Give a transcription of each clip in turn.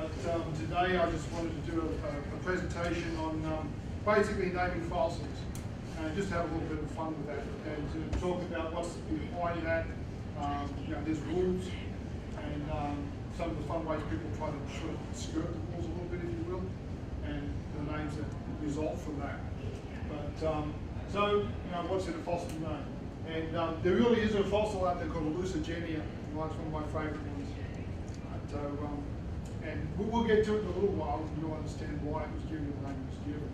but today I just wanted to do a presentation on basically naming fossils, and just have a little bit of fun with that, and to talk about what's behind that. There's rules, and some of the fun ways people try to sort of skirt the rules a little bit, if you will, and the names that result from that. But what's in a fossil name? And there really is a fossil out there called Lucigenia. It's one of my favourite ones. And we'll get to it in a little while, and you'll understand why it was given the name it was given.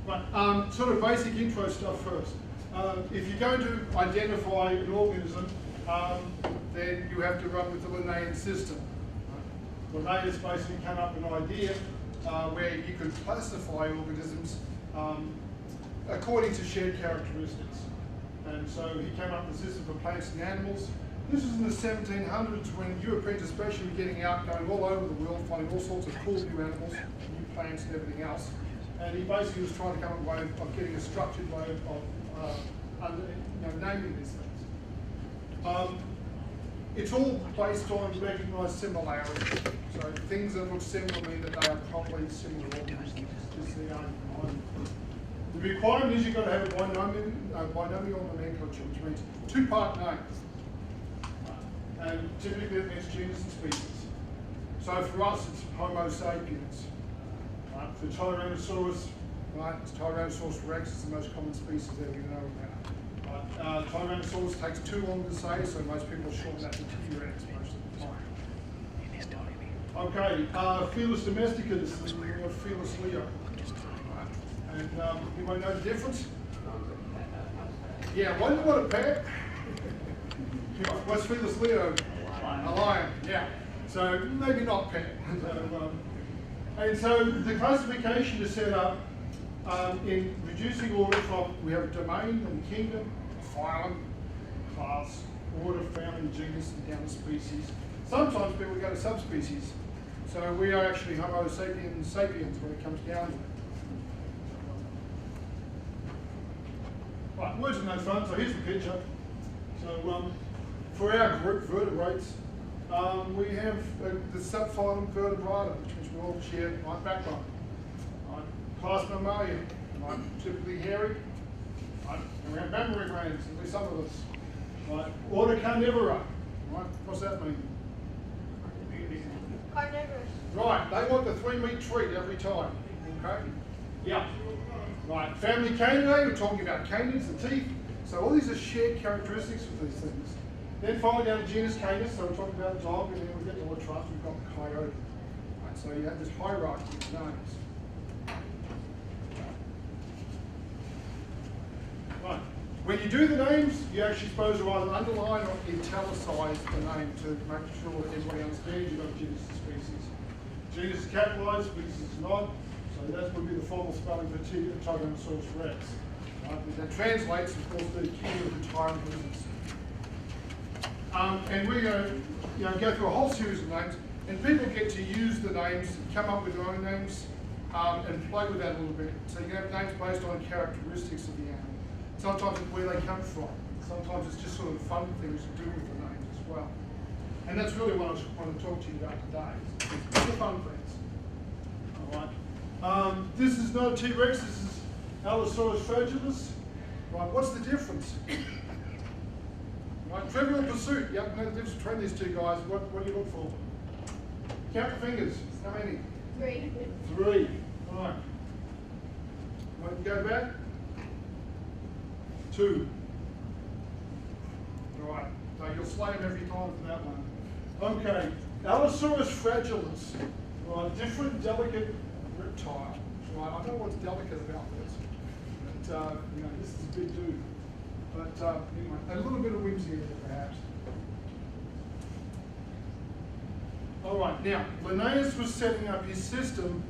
But sort of basic intro stuff first. If you're going to identify an organism, then you have to run with the Linnaean system. Linnaeus basically came up with an idea where you could classify organisms according to shared characteristics. And so he came up with a system for plants and animals. This was in the 1700s when Europeans especially were getting out, going all over the world, finding all sorts of cool new animals, new plants and everything else. And he basically was trying to come up with a way of getting a structured way of naming these things. It's all based on recognised similarity. So things that look similar mean that they are probably similar organisms. The requirement is you've got to have a binomial nomenclature, which means two-part names. And typically it means genus and species. So for us, it's Homo sapiens. For Tyrannosaurus, it's Tyrannosaurus rex is the most common species that we know about. Tyrannosaurus takes too long to say, so most people shorten that to TRex most of the time. Okay, Felis domesticus, the Felis leo. And anybody know the difference? Yeah, one you want a pet? What's Felis leo? A lion, yeah. So maybe not pet. And so the classification is set up in reducing order from, we have a domain and kingdom, phylum, class, order, family, genus, and down to species. Sometimes people go to subspecies. So we are actually Homo sapiens sapiens when it comes down to it. Right, words are no fun, so here's the picture. So for our group vertebrates, we have the subphylum Vertebrata, which we all share backbone. Class Mammalia, typically hairy. And we have mammary glands, at least some of us. Order Carnivora. What's that mean? Carnivorous. Right, they want the 3-meat treat every time. Okay? Yeah. Right, family Canidae, we're talking about canids, the teeth. So all these are shared characteristics of these things. Then finally down to genus Canis, so we're talking about a dog, and then we get to the trust, we've got the coyote. Right, so you have this hierarchy of names. Right, when you do the names, you're actually supposed to either underline or italicize the name to make sure that everybody understands you've got genus and species. Genus is capitalized, species is not. So that would be the formal spelling for Tyrannosaurus rex. Right? That translates, of course, to the kingdom of tyrant lizards. And we're going to go through a whole series of names, and people get to use the names, come up with their own names, and play with that a little bit. So you can have names based on characteristics of the animal. Sometimes it's where they come from. Sometimes it's just sort of fun things to do with the names as well. And that's really what I want to talk to you about today. It's the fun things. All right. This is not a T-Rex, this is Allosaurus fragilis. Right, what's the difference? Right, Trivial Pursuit, yep, no difference between these two guys. What do you look for? Count the fingers. How many? 3. 3. All right. Want to go back? 2. All right. So you'll slay them every time for that one. Okay. Allosaurus fragilis. Right, different, delicate reptile. Right, I don't know what's delicate about this, but this is a big dude. But anyway, a little bit of whimsy in there, perhaps. All right, now Linnaeus was setting up his system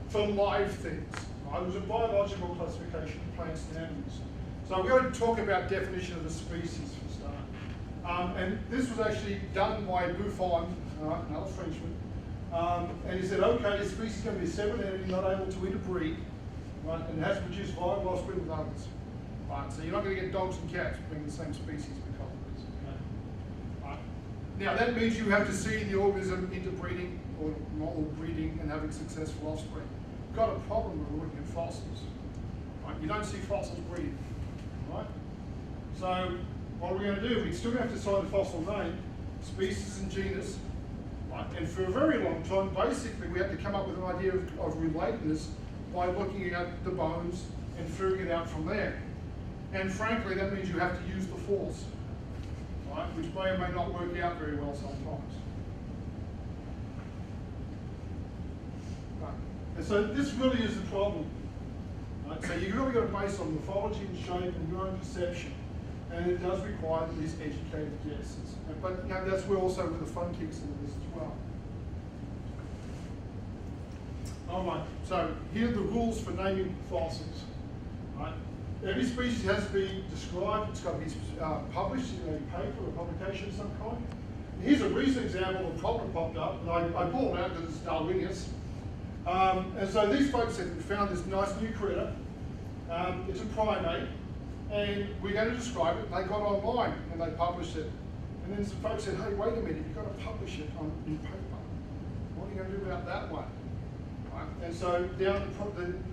for live things. Right? It was a biological classification of plants and animals. So we're going to talk about definition of the species for start. And this was actually done by Buffon, another Frenchman. And he said, okay, this species is going to be a separate entity, not able to interbreed, right, and has to produce viable offspring with others. Right, so you're not going to get dogs and cats being the same species because of this. Okay? Now that means you have to see the organism interbreeding or breeding and having successful offspring. You've got a problem when we're looking at fossils. Right? You don't see fossils breeding. Right? So what are we going to do? We still have to assign a fossil name, species and genus. Right? And for a very long time, basically, we had to come up with an idea of relatedness by looking at the bones and figuring it out from there. And frankly, that means you have to use the force, right? Which may or may not work out very well sometimes. Right. And so this really is the problem. Right? So you've really got to base on morphology and shape and your own perception. And it does require these educated guesses. But you know, that's where also where the fun kicks into this as well. All right, so here are the rules for naming fossils. Right? Every species has to be described, it's got to be published in a paper or publication of some kind. And here's a recent example of a problem popped up, and I pulled it out because it's Darwinius. And so these folks had found this nice new critter. It's a primate, and we're going to describe it. They got online and they published it. And then some folks said, hey, wait a minute, you've got to publish it in paper. What are you going to do about that one? Right? And so down at the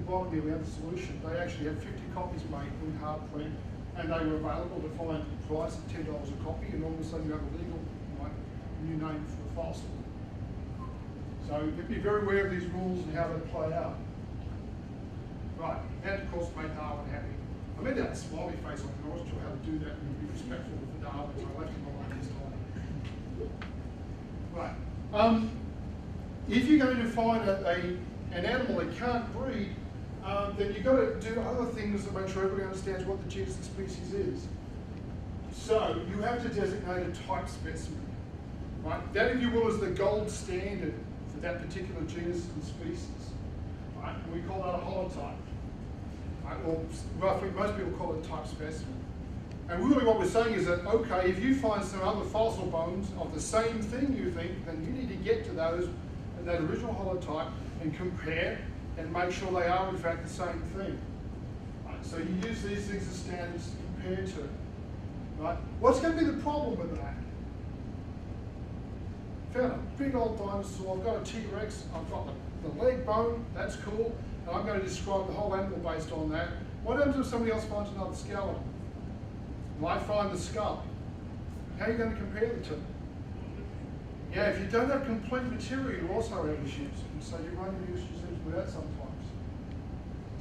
bottom here we have the solution. They actually had 50 copies made in hard print, and they were available to find a price of $10 a copy, and all of a sudden you have a legal new name for a fossil. So be very aware of these rules and how they play out. Right, and of course make Darwin happy. I made that smiley face on, I wasn't sure how to do that and be respectful of Darwin, so I left him alone this time. Right. If you're going to find an animal that can't breed, then you've got to do other things to make sure everybody understands what the genus and species is. So you have to designate a type specimen. Right? That, if you will, is the gold standard for that particular genus and species. Right? And we call that a holotype. Right? Or roughly, most people call it type specimen. And really what we're saying is that, okay, if you find some other fossil bones of the same thing you think, then you need to get to those, that original holotype, and compare and make sure they are in fact the same thing. Right? So you use these things as standards to compare to. Right? What's going to be the problem with that? Found a big old dinosaur, I've got a T-Rex, I've got the leg bone, that's cool, and I'm going to describe the whole animal based on that. What happens if somebody else finds another skeleton? Might find the skull. How are you going to compare the two? Yeah, if you don't have complete material, you also have issues. And so you run into issues with that sometimes.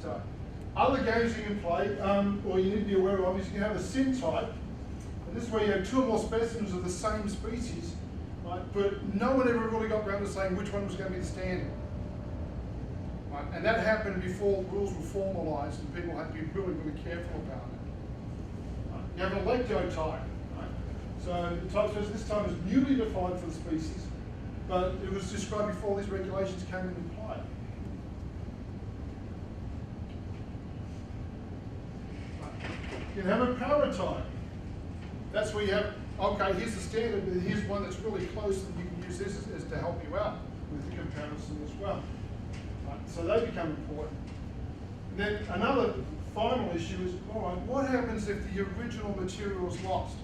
So, other games you can play, or you need to be aware of, is you can have a syntype. And this is where you have two or more specimens of the same species, right? But no one ever really got around to saying which one was going to be the standard. Right? And that happened before rules were formalized, and people had to be really, really careful about it. You have an electotype, right? So the type specimen this time is newly defined for the species, but it was described before these regulations came into play. Right. You can have a paratype. That's where you have, okay, here's the standard, but here's one that's really close, and you can use this as to help you out with the comparison as well. Right. So they become important. And then another final issue is, all right, what happens if the original material is lost?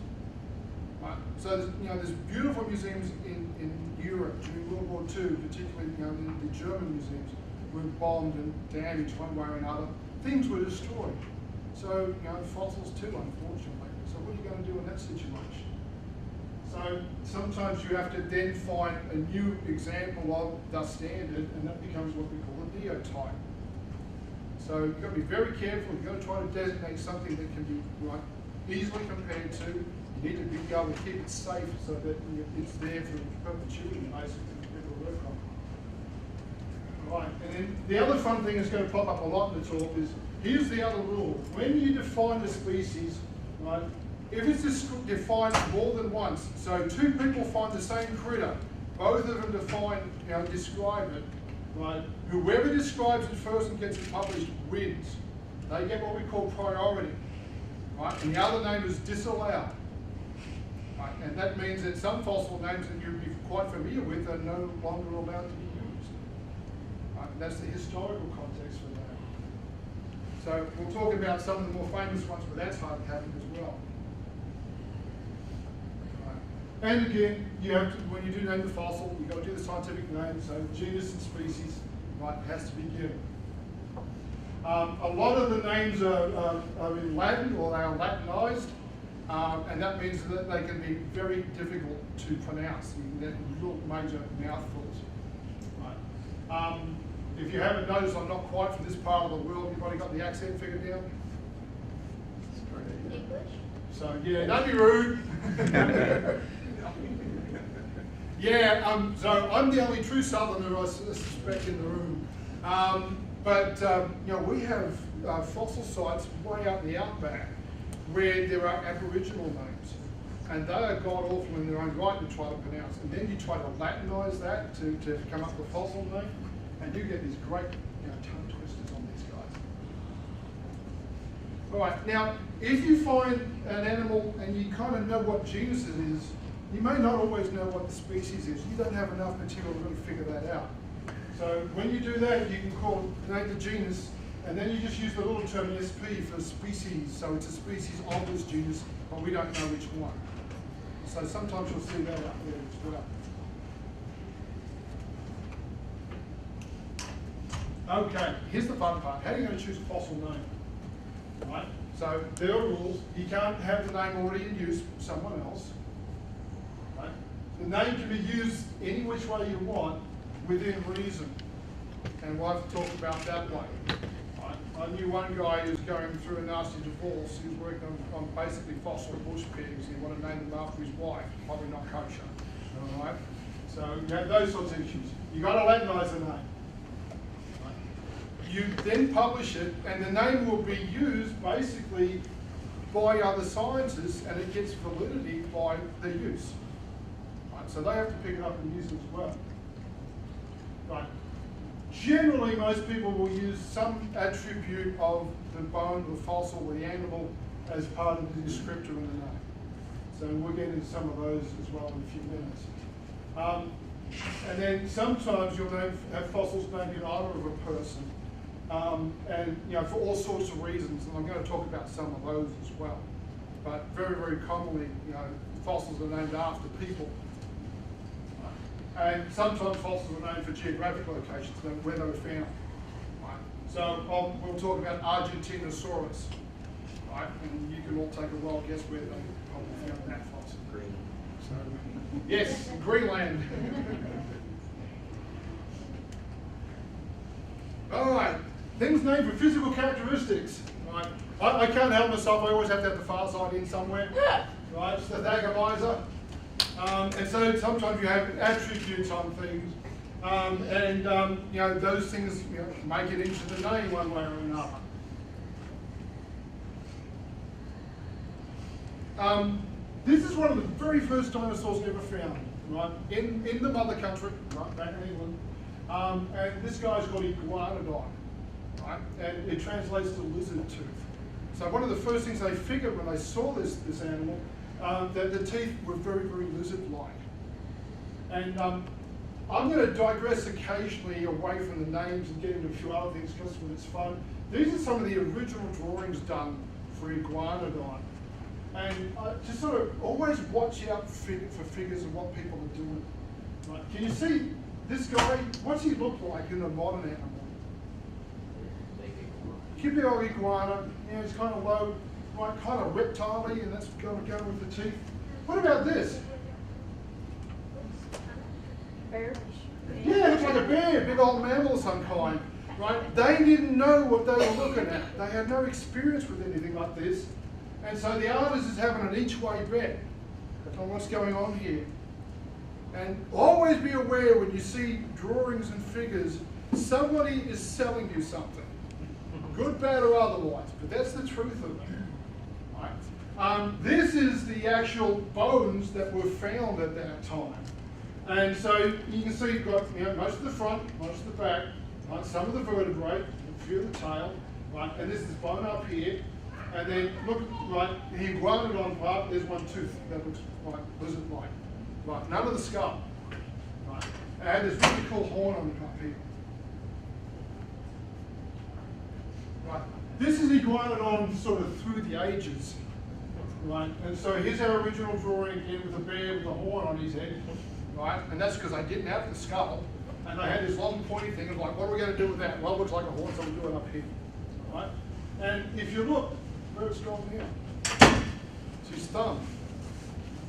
Right? So there's beautiful museums in Europe during World War II, particularly the German museums, were bombed and damaged one way or another. Things were destroyed. So fossils too, unfortunately. So what are you going to do in that situation? So sometimes you have to then find a new example of the standard, and that becomes what we call a neotype. So you've got to be very careful. You've got to try to designate something that can be easily compared to. You need to be able to keep it safe so that it's there for perpetuity, basically, for people to work on. Right, and then the other fun thing that's going to pop up a lot in the talk is, here's the other rule. When you define a species, right, if it's defined more than once, so two people find the same critter, both of them define, describe it, right? Whoever describes it first and gets it published wins. They get what we call priority, right? And the other name is disallowed, right? And that means that some fossil names that you'd be quite familiar with are no longer allowed to be used. Right? And that's the historical context for that. So we'll talk about some of the more famous ones, but that's hard to happen as well. Right. And again, you have to, when you do name the fossil, you've got to do the scientific name, so genus and species, right, has to be given. A lot of the names are in Latin, or they are Latinized, and that means that they can be very difficult to pronounce. You can get little major mouthfuls. Right. If you haven't noticed, I'm not quite from this part of the world. You've probably got the accent figured out. English? So yeah, don't be rude. Yeah, so I'm the only true Southerner I suspect in the room. You know, we have fossil sites way out in the outback where there are Aboriginal names, and they are god awful in their own right to try to pronounce. And then you try to Latinize that to come up with a fossil name, and you get these great, you know, tongue twisters on these guys. All right, now if you find an animal and you kind of know what genus it is, you may not always know what the species is. You don't have enough material to really figure that out. So when you do that, you can name the genus, and then you just use the little term SP for species. So it's a species of this genus, but we don't know which one. So sometimes you'll see that out there as well. Okay, here's the fun part. How are you going to choose a fossil name? Right? So there are rules. You can't have the name already in use from someone else. Right? The name can be used any which way you want, within reason, and we'll have to talk about that way. Right? I knew one guy who was going through a nasty divorce. He was working on basically fossil bush pigs. He wanted to name them after his wife, probably not kosher. All right? So you have those sorts of issues. You've got to Latinize the name. Right? You then publish it, and the name will be used basically by other scientists, and it gets validity by the use. Right? So they have to pick it up and use it as well. Right. Generally, most people will use some attribute of the bone, the fossil, or the animal as part of the descriptor in the name. So we'll get into some of those as well in a few minutes. And then sometimes you'll have fossils named in honor of a person, and you know, for all sorts of reasons. And I'm going to talk about some of those as well. But very, very commonly, you know, fossils are named after people. And sometimes fossils are named for geographic locations, where they were found. Right? So we'll talk about Argentinosaurus, right? And you can all take a wild guess where they probably found that fossil. Green. So, yes, Greenland. All right, things named for physical characteristics. Right? I can't help myself. I always have to have the far side in somewhere. Right, just a Thagomizer. And so sometimes you have attributes on things, you know, those things, you know, make it into the name one way or another. This is one of the very first dinosaurs ever found, right, in the mother country, right, back in England. And this guy's called Iguanodon, right, and it translates to lizard tooth. So one of the first things they figured when they saw this animal, that the teeth were very, very lizard-like. And I'm going to digress occasionally away from the names and get into a few other things just when it's fun. These are some of the original drawings done for Iguanodon. And just sort of always watch out for figures of what people are doing. Right. Can you see this guy? What's he look like in a modern animal? Typical iguana. Yeah, it's kind of low. Right, kind of reptile-y, and that's going to go with the teeth. What about this? Bear. Yeah, it looks like a bear, big old mammal of some kind. Right? They didn't know what they were looking at. They had no experience with anything like this. And so the artist is having an each-way bet on what's going on here. And always be aware when you see drawings and figures, somebody is selling you something. Good, bad, or otherwise, but that's the truth of it. Right? This is the actual bones that were found at that time. And so you can see you've got, you know, most of the front, most of the back, right? Some of the vertebrae, a few of the tail, right? And this is bone up here. And then look, right, the iguanodon part, there's one tooth that looks like lizard-like. Right, none of the skull. Right. And there's really cool horn on the top here. Right. This is iguanodon sort of through the ages. right? And so here's our original drawing again with a bear with a horn on his head, right? And that's because they didn't have the skull, and they had this long pointy thing of like, what are we going to do with that? Well, it looks like a horn, so we'll do it up here, right? And if you look, where it's gone here, it's his thumb,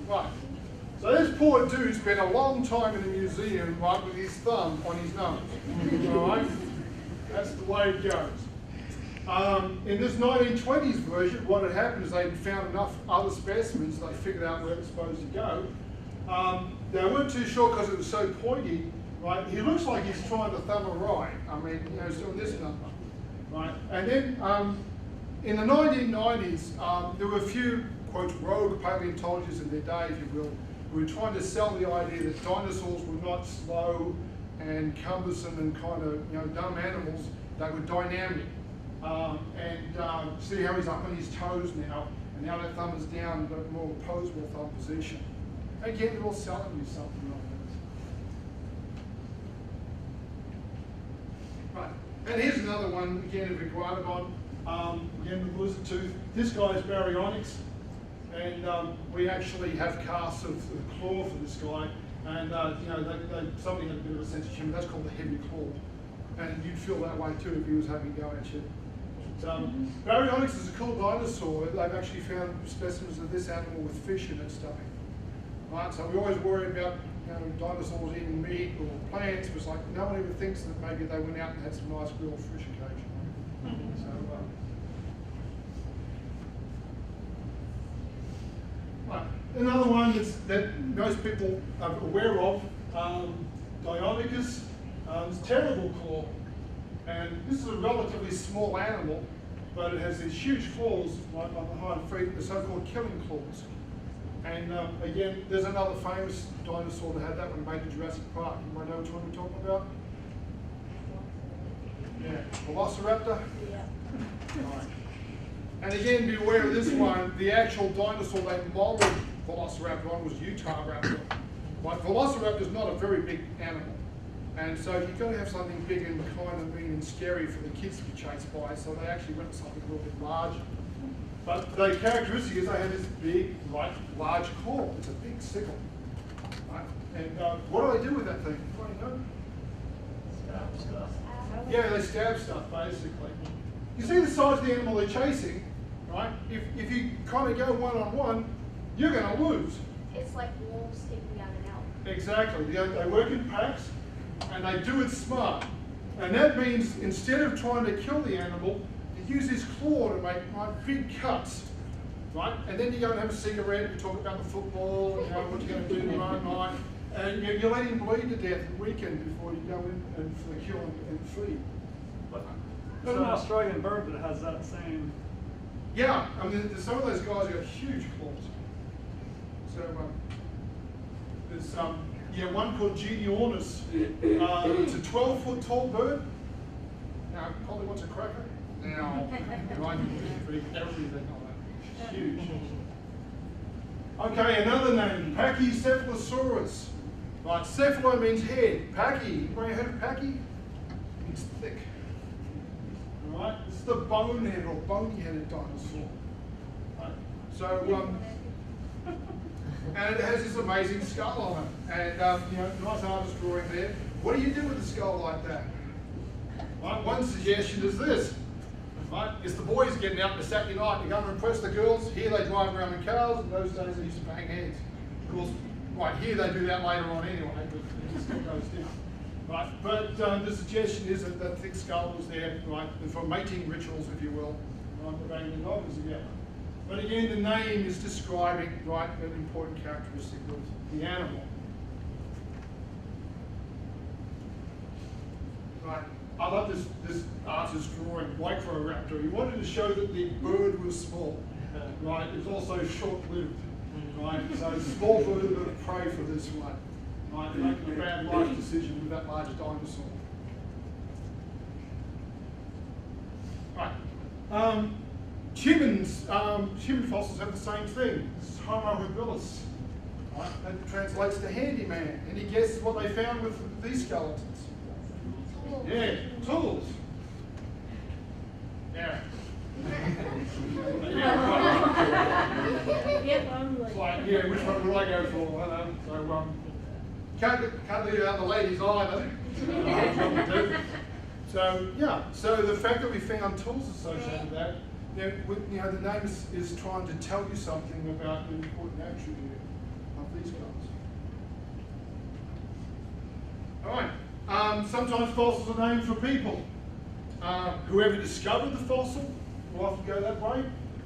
right? So this poor dude spent a long time in the museum, right, with his thumb on his nose, all right? That's the way it goes. In this 1920s version, what had happened is they'd found enough other specimens, they figured out where it's supposed to go. They weren't too sure because it was so pointy, right? He looks like he's trying to thumb a right. I mean, you know, he's doing this number, right? And then in the 1990s, there were a few, quote, rogue paleontologists in their day, if you will, who were trying to sell the idea that dinosaurs were not slow and cumbersome and kind of, you know, dumb animals. They were dynamic. See how he's up on his toes now, and now that thumb is down, but more opposable thumb position. Again, they're all selling you something like that. Right, and here's another one, again, of Iguanodon. Again, the lizard tooth. This guy is Baryonyx, and we actually have casts of the claw for this guy, and you know, somebody had a bit of a sense of humor. That's called the heavy claw, and you'd feel that way too if he was having a go at you. Baryonyx is a cool dinosaur. They've actually found specimens of this animal with fish in its stomach. Right, so we always worry about, you know, dinosaurs eating meat or plants, but it's like no one ever thinks that maybe they went out and had some nice grilled fish occasionally. So, right. Another one that most people are aware of, Deinonychus, it's terrible claw. And this is a relatively small animal, but it has these huge claws right on the hind feet, the so-called killing claws. And again, there's another famous dinosaur that had that one made in Jurassic Park. You might know which one we're talking about? Yeah, Velociraptor? Yeah. Right. And again, be aware of this one, the actual dinosaur they modeled Velociraptor on was Utah Raptor. Right? Velociraptor is not a very big animal. And so you've got to have something big and kind of mean and scary for the kids to be chased by, so they actually went with something a little bit larger. But the characteristic is they have this big, right, large claw. It's a big sickle. Right? And what do they do with that thing? Anybody know? Stab stuff. Yeah, they stab stuff, basically. You see the size of the animal they're chasing, right? If you kind of go one-on-one, you're going to lose. It's like wolves taking out an elk. Exactly. They work in packs, and they do it smart. And that means instead of trying to kill the animal, you use this claw to make big cuts, right? And then you go and have a cigarette, you talk about the football, you know, what you're going to do tomorrow night, and you let him bleed to death the weekend before you go in and for the kill and feed. There's an Australian bird that has that same. Yeah, I mean, some of those guys got huge claws. So there's one called Geosciences. It's a 12-foot tall bird. Now, probably wants a cracker. Now, right, everything on that. Huge. Okay, another name, Pachycephalosaurus. Right, cephalo means head. Pachy, anybody heard of pachy? Means thick. All right, this is the bonehead or bony-headed dinosaur. Right. So, and it has this amazing skull on it. And, you know, nice artist drawing there. What do you do with a skull like that? Right, one suggestion is this. Right, it's the boys getting out on a Saturday night to go and impress the girls. Here they drive around in cars, and those days they used to bang heads. Of course, right here they do that later on anyway, but it just goes down. Right, but the suggestion is that that thick skull was there, right, for mating rituals, if you will, right, to bang the dogs together. But again, the name is describing, right, an important characteristic of the animal. Right. I love this artist drawing, Whitewall. He wanted to show that the bird was small, right? It was also short-lived, right? So small for a little bit of prey for this one, right? They're making a bad life decision with that large dinosaur. Right. Human fossils have the same thing. This is Homo habilis, right? That translates to handyman. Any guesses what they found with these skeletons? Yeah, tools. Yeah. It's like, yeah, which one would I go for? I know. So can't leave out the ladies either. So yeah, so the fact that we found tools associated with that, the name is trying to tell you something about the important attribute of these guys. All right. Sometimes fossils are named for people. Whoever discovered the fossil will often go that way.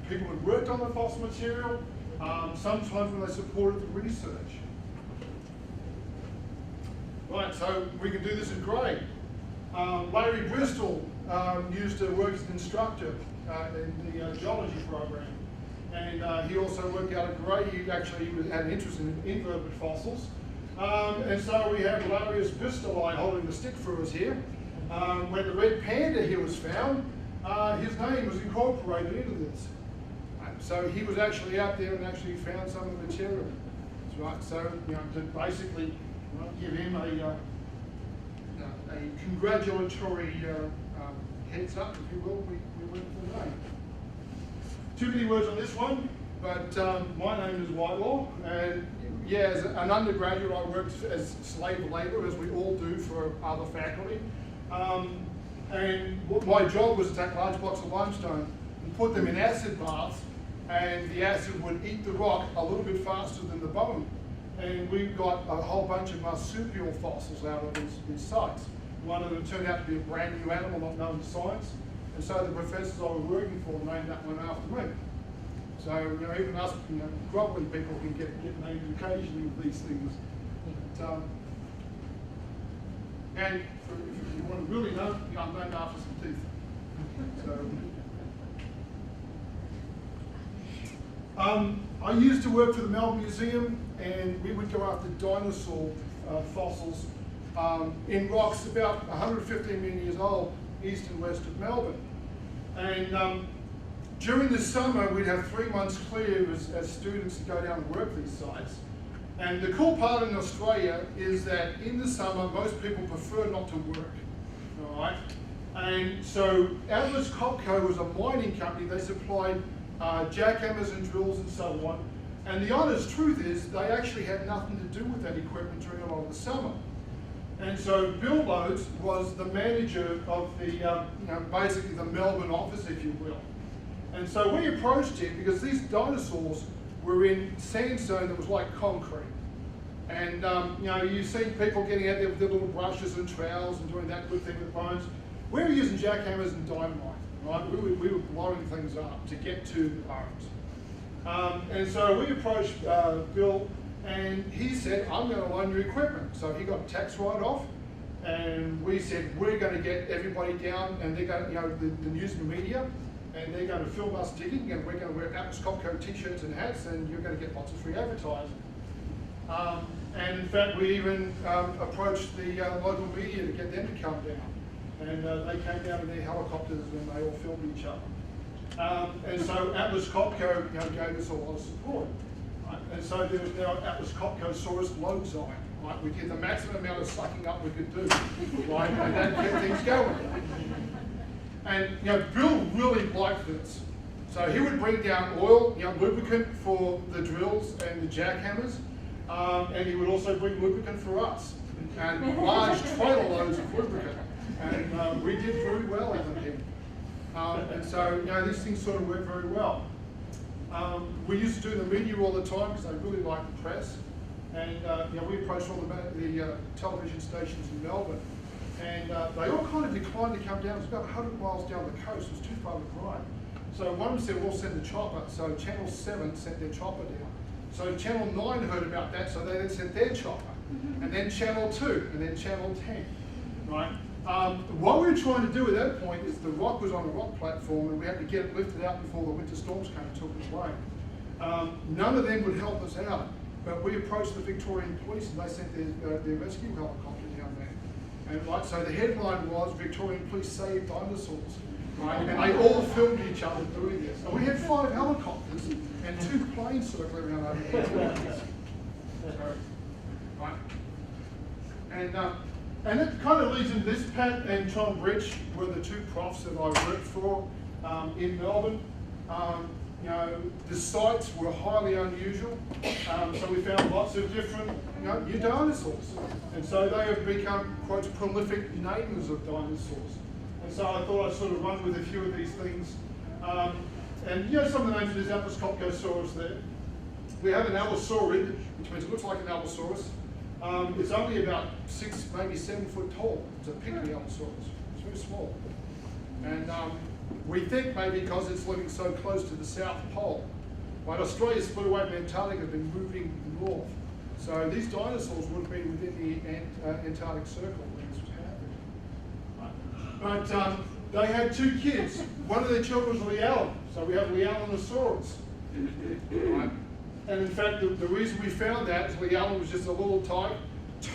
People who worked on the fossil material. Sometimes when they supported the research. Right, so we can do this in grade. Larry Bristol used to work as an instructor in the geology program. And he also worked out at grade. He actually had an interest in invertebrate fossils. And so we have Larry Bristol holding the stick for us here. When the red panda here was found, his name was incorporated into this. So he was actually out there and actually found some of the material. That's right. So to basically give him a congratulatory heads up, if you will, we went for the name. Too many words on this one, but my name is Whitelaw, and yeah, as an undergraduate, I worked as slave labor, as we all do for other faculty. And my job was to take large blocks of limestone and put them in acid baths, and the acid would eat the rock a little bit faster than the bone. And we got a whole bunch of marsupial fossils out of these sites. One of them turned out to be a brand new animal not known to science, and so the professors I was working for named that one after me. So even us, grovelly people can get named occasionally with these things. But, and if you want to really know, I'm named after some teeth. So, I used to work for the Melbourne Museum, and we would go after dinosaur fossils in rocks about 115 million years old, east and west of Melbourne. And during the summer, we'd have 3 months clear as students to go down and work these sites. And the cool part in Australia is that in the summer, most people prefer not to work, all right? And so Atlas Copco was a mining company. They supplied jackhammers and drills and so on. And the honest truth is they actually had nothing to do with that equipment during a lot of the summer. And so Bill Loads was the manager of the, basically the Melbourne office, if you will. And so we approached him because these dinosaurs were in sandstone that was like concrete. And you've seen people getting out there with their little brushes and trowels and doing that good thing with bones. We were using jackhammers and dynamite, right? We were blowing things up to get to the bones. And so we approached Bill, and he said, I'm going to loan you equipment. So he got a tax write-off, and we said, we're going to get everybody down, and they're going to, the news and media, and they're going to film us digging, and we're going to wear Atlas Copco t-shirts and hats, and you're going to get lots of free advertising. And in fact, we even approached the local media to get them to come down. And they came down in their helicopters and they all filmed each other. And so Atlas Copco gave us a lot of support. Right? And so there was now Atlas Copcosaurus loadside. Right? We did the maximum amount of sucking up we could do. Right? And that kept things going. And Bill really liked this. So he would bring down oil, lubricant for the drills and the jackhammers. And he would also bring lubricant for us. And large trailer loads of lubricant. And we did very well under him. And so, these things sort of work very well. We used to do the media all the time because they really liked the press. And we approached all the television stations in Melbourne. And they all kind of declined to come down. It was about 100 miles down the coast. It was too far to climb. So one of them said, we'll send the chopper. So Channel 7 sent their chopper down. So Channel 9 heard about that, so they then sent their chopper. And then Channel 2, and then Channel 10, right? What we were trying to do at that point is the rock was on a rock platform and we had to get it lifted out before the winter storms came and took it away. None of them would help us out, but we approached the Victorian police and they sent their rescue helicopter down there. And right, so the headline was, Victorian police saved dinosaurs, right? And they all filmed each other doing this. And we had 5 helicopters and 2 planes circling around over there. Right? And it kind of leads into this. Pat and Tom Bridge were the 2 profs that I worked for in Melbourne. You know, the sites were highly unusual, so we found lots of different, you know, new dinosaurs. And so they have become quite prolific namers of dinosaurs. And so I thought I'd sort of run with a few of these things. And you know, some of the names of this Apatosaurus there. We have an Allosauride, which means it looks like an Allosaurus. It's only about 6, maybe 7 foot tall. It's a pygmy Allosaurus. It's very small. And we think maybe because it's living so close to the South Pole. Right, Australia's blue wave Antarctica have been moving north. So these dinosaurs would have been within the Antarctic Circle when this was happening. But they had 2 kids. One of their children was Leallan. So we have Leallanosaurus. Right? And in fact, the reason we found that is Leallan was just a little type,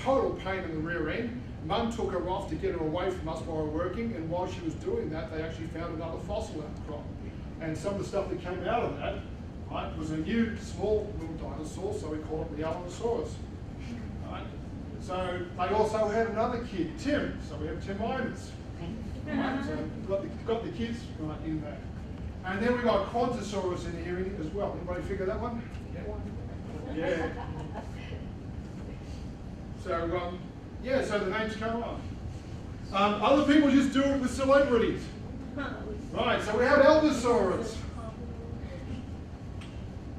total pain in the rear end. Mum took her off to get her away from us while we were working, and while she was doing that, they actually found another fossil outcrop. And some of the stuff that came out of that, right, was a new, small little dinosaur, so we call it the Leallanosaurus. Right? So they also had another kid, Tim, so we have Timimus. Right? So got the kids right in there. And then we got Quantosaurus in here as well. Anybody figure that one? Yeah. So, yeah, so the names come up. Other people just do it with celebrities. Right, so we have Allosaurus.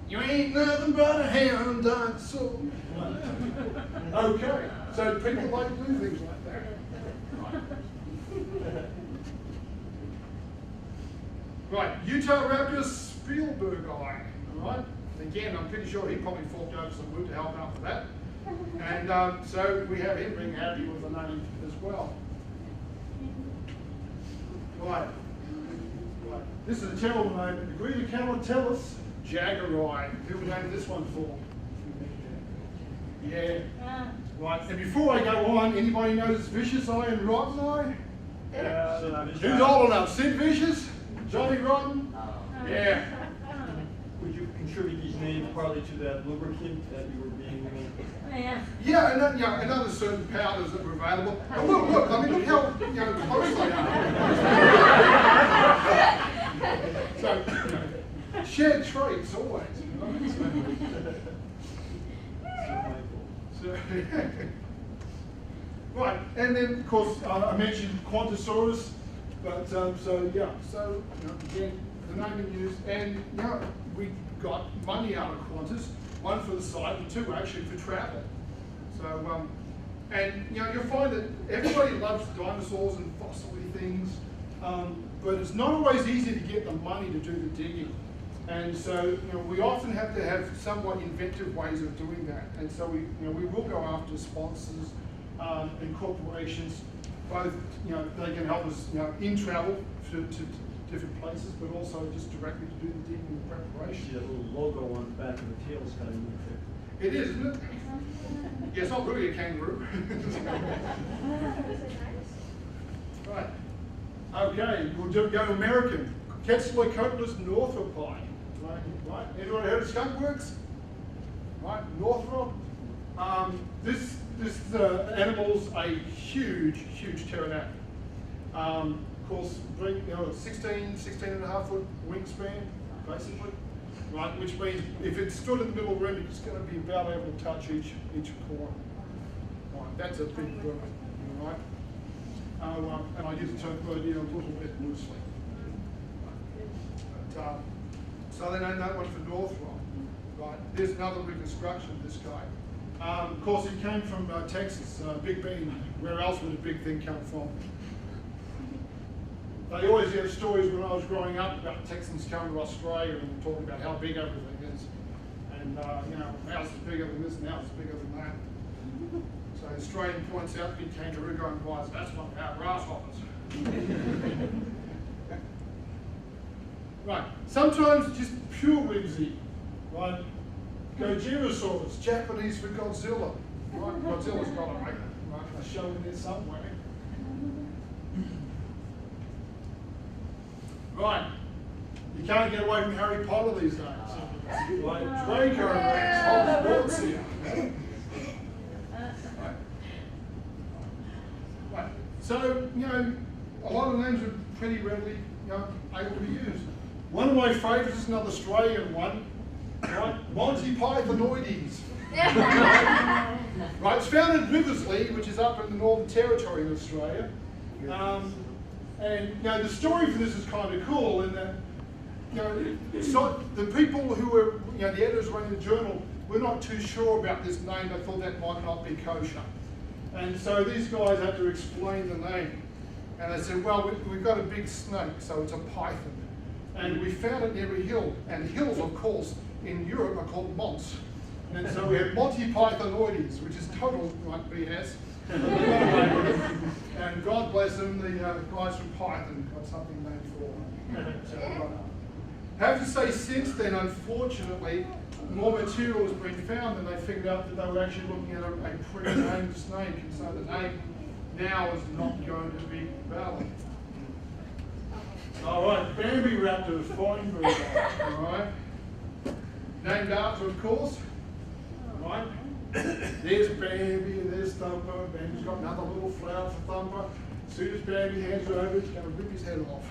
You ain't nothing but a hound dinosaur. Okay, so people like to do things like that. Right, Utah Raptor Spielberg eye. Right, again, I'm pretty sure he probably forked over some wood to help out with that. And so we have him being happy with the name as well. Right. This is a terrible name. Agree you cannot tell us. Jaggerai. Who would name this one for? Yeah. Right. And before I go on, anybody knows Vicious Eye and Rotten Eye? Yeah. Who's old enough? Sid Vicious? Johnny Rotten? Yeah. Would you contribute these names partly to that lubricant that you were being? Yeah, and other certain powders that were available. And look, I mean, look how close they are. So, shared traits always. So, right, and then of course I mentioned Quantosaurus, but again, the naming used, and we got money out of Qantas. One for the site, and 2 actually for travel. So, and you'll find that everybody loves dinosaurs and fossil-y things, but it's not always easy to get the money to do the digging. And so, we often have to have somewhat inventive ways of doing that. And so we will go after sponsors and corporations. Both, they can help us, in travel to different places, but also just directly to do the digging and preparation. See that little logo on the back of the tail is kind of neat there. It is, isn't it? Yeah, it's not really a kangaroo. Right. Okay, we'll go American. Quetzalcoatlus northopi. Right. Anyone heard of skunk works? Right. Northrop. This animal's a huge pterodactyl. Of course, 16 and a half foot wingspan, basically. Right, which means if it stood in the middle of the room, it's going to be about able to touch each corner. Right, that's a big bird, right? And I use the term bird a little bit loosely. But, so they named that one for Northrop. Right, there's another reconstruction of this guy. Of course, he came from Texas, Big Bean. Where else would a big thing come from? They always have stories when I was growing up about Texans coming to Australia and talking about how big everything is. And, ours is bigger than this and ours is bigger than that. So the Australian points out big kangaroo going by, that's one of our grasshoppers. Right, sometimes just pure whimsy, right? Gojirasaurus, Japanese for Godzilla. Right, Godzilla's got a show in there somewhere. Right, you can't get away from Harry Potter these days. Like Draco Rex, Hobbs here. Right. So, a lot of names are pretty readily able to be used. One of my favourites is another Australian one, right? Monty Pythonides. Right, it's found in Riversley, which is up in the Northern Territory in Australia. And the story for this is kind of cool in that so the people who were, the editors running the journal were not too sure about this name. They thought that might not be kosher. And so these guys had to explain the name. And they said, well, we've got a big snake, so it's a python. And we found it near a hill. And the hills, of course, in Europe are called monts. And so we have Monty Pythonides, which is total BS. And God bless them, the guys from Python got something named for them. So, I have to say, since then, unfortunately, more material has been found, and they figured out that they were actually looking at a pre-named snake, and so the name now is not going to be valid. All right, Baryonyx, flying bird. All right, named after, of course. All right, there's Bambi, and there's Thumper. Bambi's got another little flower for Thumper. As soon as Bambi hands it over, he's going to rip his head off.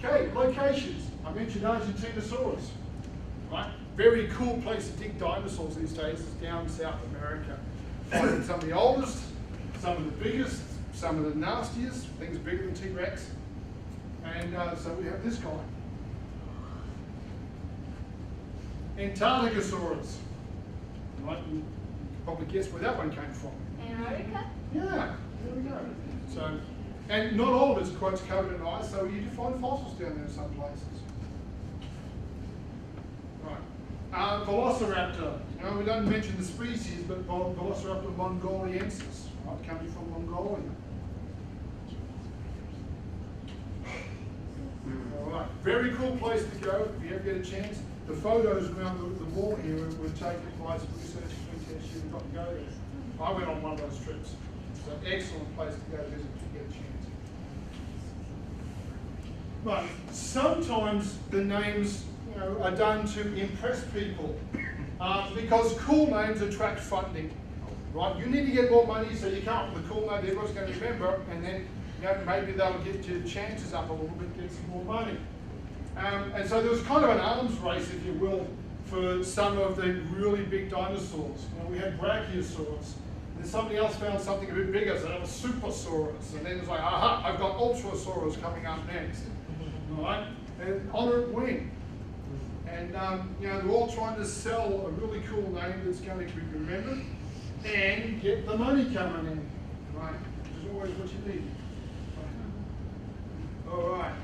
Okay, locations. I mentioned Argentinosaurus. Right? Very cool place to dig dinosaurs these days is down in South America. Finding some of the oldest, some of the biggest, some of the nastiest, things bigger than TRex. And so we have this guy. Antarcticosaurus. Right? You can probably guess where that one came from. Antarctica? Yeah, there we go. So, and not all of it's quite covered in ice, so you do find fossils down there in some places. Right. Velociraptor. We don't mention the species, but Velociraptor mongoliensis, right, coming from Mongolia. All right, very cool place to go if you ever get a chance. The photos around the wall here were taken by some researchers from ETSU who got to go there. I went on one of those trips. It's an excellent place to go visit if you get a chance. But sometimes the names are done to impress people because cool names attract funding. Right? You need to get more money, so you come up with a cool name everyone's going to remember, and then maybe they'll get your chances up a little bit, get some more money. And so there was kind of an arms race, if you will, for some of the really big dinosaurs. We had Brachiosaurus. Then somebody else found something a bit bigger, so that was Supersaurus. And then it was like, aha, I've got Ultrasaurus coming up next. All right? And Honored Wing. And they're all trying to sell a really cool name that's going to be remembered and get the money coming in. Right? Which is always what you need. All right.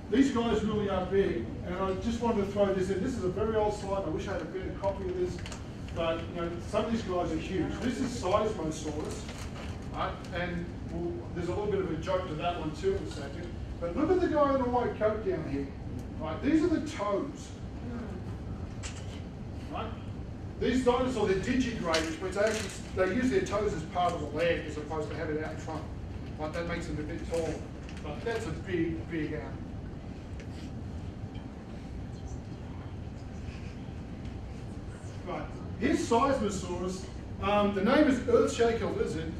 These guys really are big, and I just wanted to throw this in. This is a very old slide. I wish I had a better copy of this, but some of these guys are huge. This is Seismosaurus, right? And there's a little bit of a joke to that one too in a second. But look at the guy in the white coat down here. Right? These are the toes. Right? These dinosaurs, they're digitigrades, which they use their toes as part of the leg as opposed to have it out front. Right? That makes them a bit taller. But that's a big, big animal. Right, here's Seismosaurus. The name is Earthshaker lizard,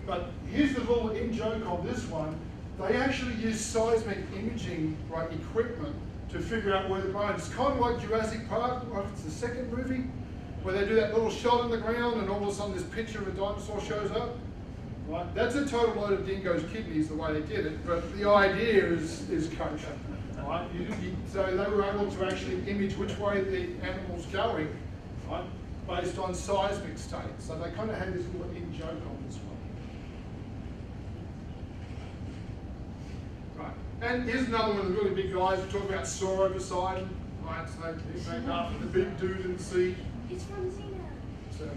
but here's the little in-joke on this one. They actually use seismic imaging equipment to figure out where the bones. It's kind of like Jurassic Park, it's the second movie, where they do that little shot in the ground and all of a sudden this picture of a dinosaur shows up. Right, that's a total load of dingo's kidneys the way they did it, but the idea is kosher. Right? So they were able to actually image which way the animal's going. Right, based on seismic states. So they kind of had this little in-joke on this one. Right, and here's another one of the really big guys. We talk about Sauroposeidon. Right, so he's named after the big dude in the sea. He's from Xena. So,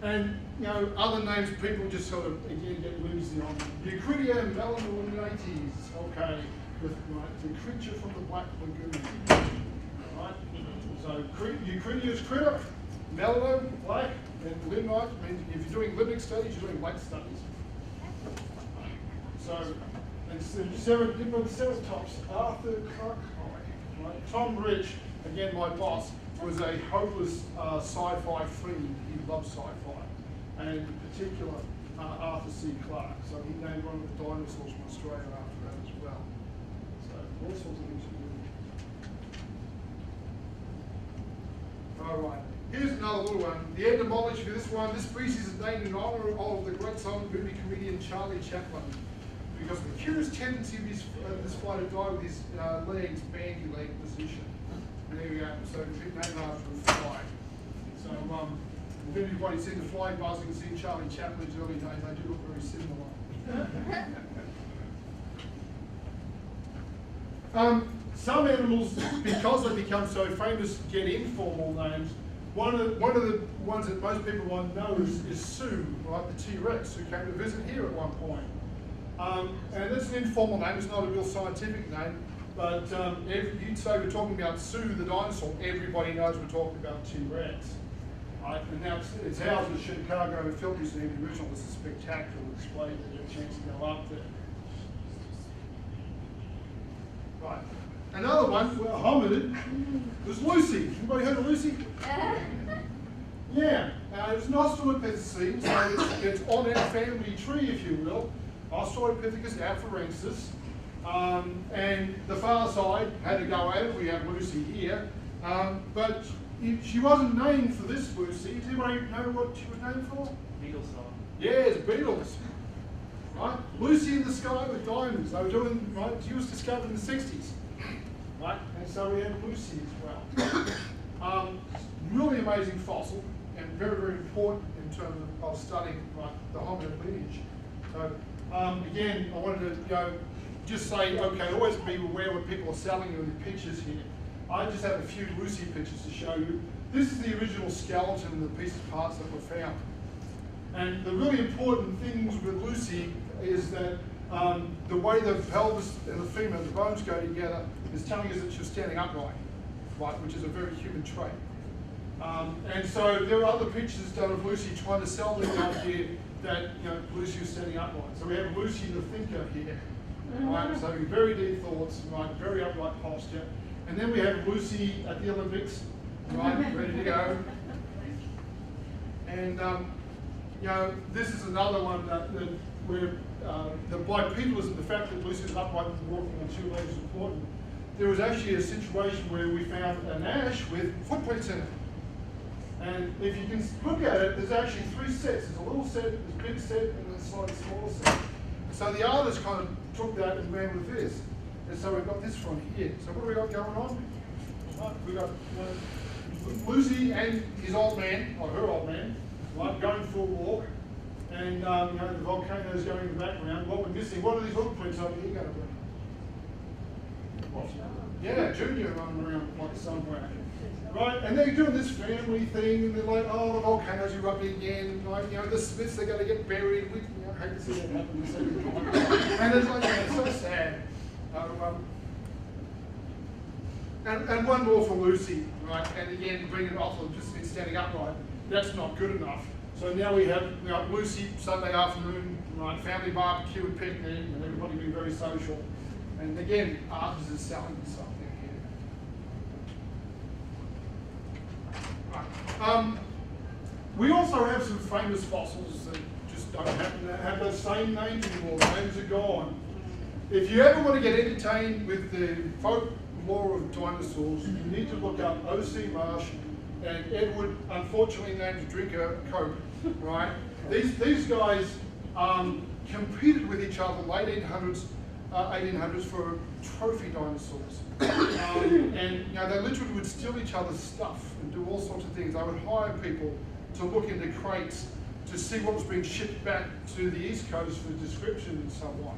and other names people just sort of again get woozy on. Eucridia melanolites. Okay. The creature from the Black Lagoon. Right? So Eucridia's critter, melano, black, and limnite. I mean, if you're doing limbic studies, you're doing lake studies. So, and Triceratops, Arthur Clark, right? Tom Rich, again, my boss, was a hopeless sci-fi fiend. He loved sci-fi, and in particular Arthur C. Clarke. So he named one of the dinosaurs from Australia after that as well. So all sorts of things to do. All right. Here's another little one. The etymology for this one: this species is named in honor of the great silent movie comedian Charlie Chaplin, because of the curious tendency of this fly to die with his legs, bandy leg position. There we go. So it's named after a fly. So if anybody's seen the fly buzzing and seen Charlie Chaplin's early days, they do look very similar. Some animals, because they become so famous, get informal names. One of the ones that most people won't know is Sue, right, the T-Rex, who came to visit here at one point. And it's an informal name, it's not a real scientific name, but you'd say we're talking about Sue the dinosaur, everybody knows we're talking about T-Rex. Right? And now it's housed at the Chicago Film Museum. The original was a spectacular display, they get a chance to go up there. Right. Another one, well, hominid, was Lucy. Anybody heard of Lucy? Yeah. It's an Australopithecine, so it's on our family tree, if you will. Australopithecus afarensis. And the far side had to go at it. We have Lucy here. But she wasn't named for this Lucy. Does anybody know what she was named for? Beetle song. Yeah, it's beetles. Right? Lucy in the Sky with Diamonds. They were doing, right? She was discovered in the 60s. Right? And so we have Lucy as well. Really amazing fossil and very, very important in terms of studying the hominid lineage. So again, I wanted to just say, okay, always be aware when people are selling you the pictures here. I just have a few Lucy pictures to show you. This is the original skeleton and the pieces parts that were found. And the really important things with Lucy is that the way the pelvis and the femur, the bones go together, is telling us that she was standing upright, right, which is a very human trait. And so there are other pictures done of Lucy trying to sell the idea that Lucy was standing upright. So we have Lucy the thinker here, right, so having very deep thoughts, right, very upright posture. And then we have Lucy at the Olympics, right, ready to go. And this is another one where the bipedalism, the fact that Lucy was upright and walking on two legs is important. There was actually a situation where we found an ash with footprints in it. And if you can look at it, there's actually three sets. There's a little set, there's a big set, and a slightly smaller set. So the artist kind of took that and ran with this. And so we've got this from here. So what do we got going on? We've got Lucy and his old man, or her old man, right, going for a walk. And the volcano's going in the background. What we're missing, what are these footprints over here going to be? Yeah, Junior running around like somewhere. Right, and they're doing this family thing, and they're like, oh, the volcanoes erupting again, like, the Smiths, they're going to get buried. I hate to see that happen. And it's like, it's so sad. And one more for Lucy, right? And again, bringing it off of just standing upright. That's not good enough. So now we have Lucy Sunday afternoon, right? Family barbecue and picnic, and everybody being very social. And again, artists is selling something here. Right. We also have some famous fossils that just don't happen to have those same names anymore. The names are gone. If you ever want to get entertained with the folklore of dinosaurs, you need to look up O.C. Marsh and Edward, unfortunately named Drinker Cope, right? These guys competed with each other in the late 1800s for trophy dinosaurs. And they literally would steal each other's stuff and do all sorts of things. They would hire people to look into crates to see what was being shipped back to the East Coast for description and so on.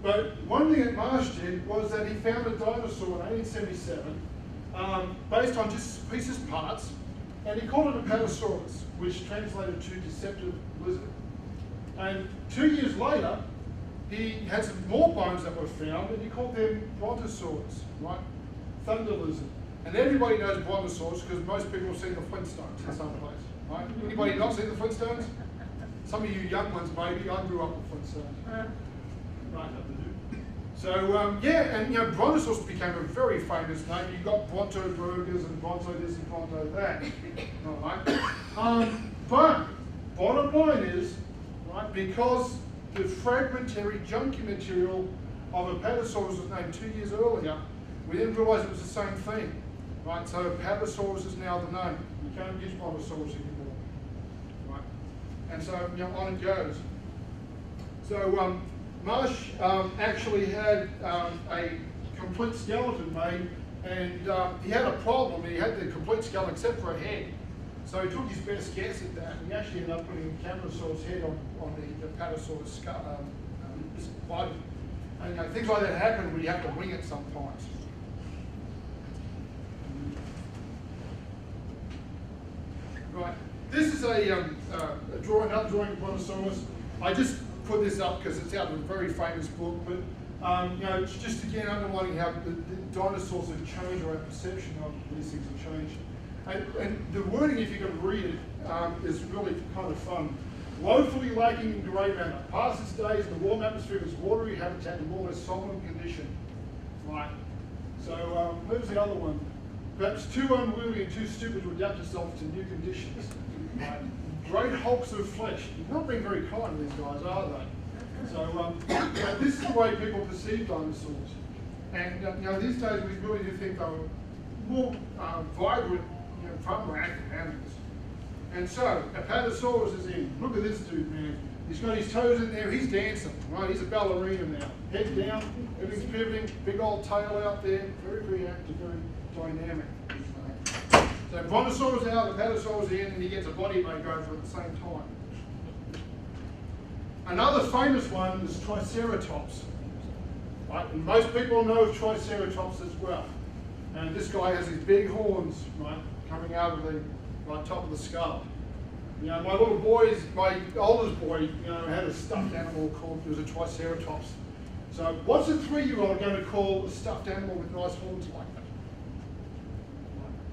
But one thing that Marsh did was that he found a dinosaur in 1877 based on just pieces parts, and he called it Apatosaurus, which translated to deceptive lizard. And 2 years later, he had some more bones that were found, and he called them Brontosaurus, right? Thunder lizard. And everybody knows Brontosaurus because most people have seen the Flintstones in some place, right? Anybody not seen the Flintstones? Some of you young ones maybe. I grew up with Flintstones. Right. So yeah, and Brontosaurus became a very famous name. You've got Bronto burgers and Bronto this and Bronto that. Right? But bottom line is, right, because the fragmentary junky material of Apatosaurus was named 2 years earlier, we didn't realise it was the same thing. Right? So Apatosaurus is now the name. You can't use Brontosaurus anymore. Right? And so on it goes. So Marsh actually had a complete skeleton made, and he had a problem. He had the complete skeleton except for a head. So he took his best guess at that, and he actually ended up putting a Camarasaurus head on the Apatosaurus body. And things like that happen when you have to wing it sometimes. Right. This is another drawing of Brontosaurus. I just put this up because it's out of a very famous book, but it's just again underlining how the dinosaurs have changed, or our perception of these things have changed. And the wording, if you can read it, is really kind of fun. Woefully lacking in grey matter, past its days in the warm atmosphere of its watery habitat in more or less solid condition. Right. So where's the other one? Perhaps too unwieldy and too stupid to adapt itself to new conditions. Right. Great hulks of flesh. You're not being very kind to these guys, are they? So this is the way people perceive dinosaurs. And these days we really do think they were more vibrant, far more active animals. And so Apatosaurus is in. Look at this dude, man. He's got his toes in there. He's dancing, right? He's a ballerina now. Head down, everything's pivoting. Big old tail out there. Very, very active, very dynamic. So Brontosaurus out, Apatosaurus in, and he gets a body makeover at the same time. Another famous one is Triceratops. Right? And most people know of Triceratops as well. And this guy has these big horns, right, coming out of the top of the skull. My little boys, my oldest boy, had a stuffed animal called, it was a Triceratops. So what's a 3-year-old going to call a stuffed animal with nice horns like that?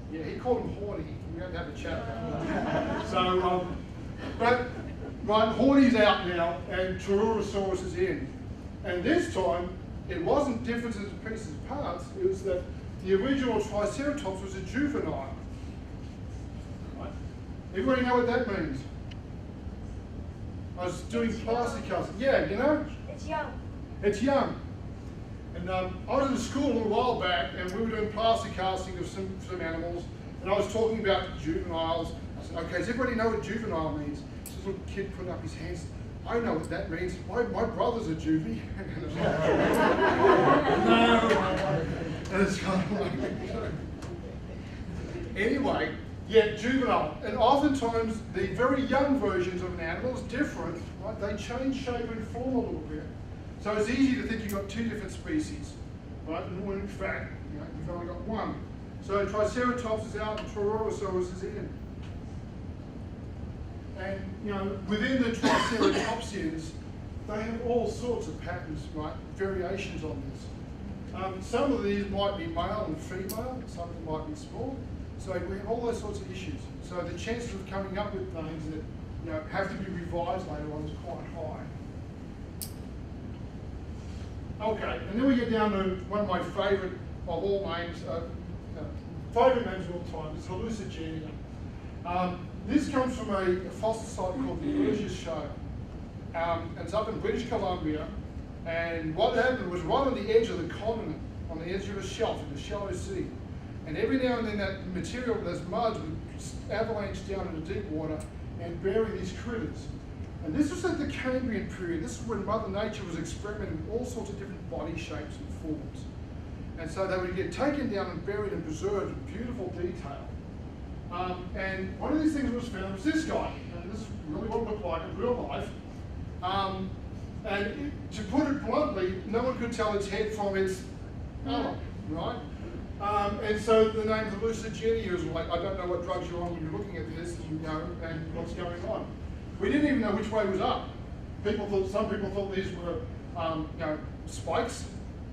Yeah, he called him Horny. We had to have a chat about that. So, but right, Horny's out now, and Tyrannosaurus is in. And this time, it wasn't differences of pieces of parts, it was that the original Triceratops was a juvenile. Right? Everybody know what that means? I was doing plastic casting. Yeah, It's young. It's young. And I was in school a little while back, and we were doing plastic casting of some animals, and I was talking about juveniles. I said, okay, does everybody know what juvenile means? This little kid put up his hands. I know what that means. My brother's a juvie. No. And it's kind of like, anyway, yeah, juvenile. And oftentimes, the very young versions of an animal is different, right? They change shape and form a little bit. So it's easy to think you've got 2 different species, right? And when in fact, you've only got one. So Triceratops is out and Tyrannosaurus is in. And within the Triceratopsians, they have all sorts of patterns, right? Variations on this. Some of these might be male and female, some of them might be small. So we have all those sorts of issues. So the chances of coming up with things that have to be revised later on is quite high. Okay, and then we get down to one of my favourite of all names, favourite names of all time, it's Hallucigenia. This comes from a fossil site called the Burgess Show. And it's up in British Columbia. And what happened was right on the edge of the continent, on the edge of a shelf in the shallow sea. And every now and then that material, those muds would avalanche down into deep water and bury these critters. And this was at the Cambrian period. This is when Mother Nature was experimenting with all sorts of different body shapes and forms. And so they would get taken down and buried and preserved in beautiful detail. And one of these things that was found was this guy. And this is really what it looked like in real life. And to put it bluntly, no one could tell its head from its arm, right? And so the name Hallucigenia is like, I don't know what drugs you're on when you're looking at this, and what's going on. We didn't even know which way was up. Some people thought these were, spikes,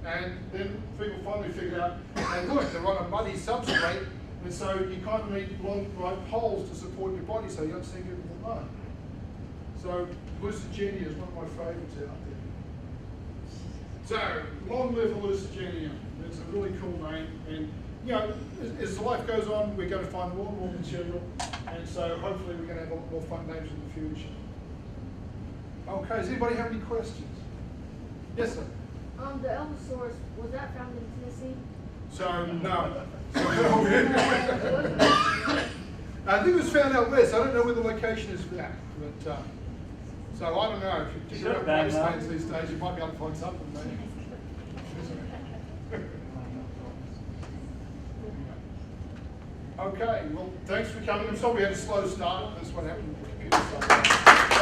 and then people finally figured out, and look, they're on a muddy substrate, and so you kind of need long, right poles to support your body so you don't sink into the mud. So Hallucigenia is one of my favourites out So, long live hallucigenia. It's a really cool name, and you know, as life goes on, we're going to find more and more material, and so hopefully we're going to have a lot more fun names in the future. Okay, does anybody have any questions? Yes, sir. The Apatosaurus, was that found in Tennessee? So, no. I think it was found out west. I don't know where the location is for that, but so I don't know. If you dig around wastelands these days, you might be able to find something maybe. Okay, well, thanks for coming. I'm sorry we had a slow start. That's what happened with the computer.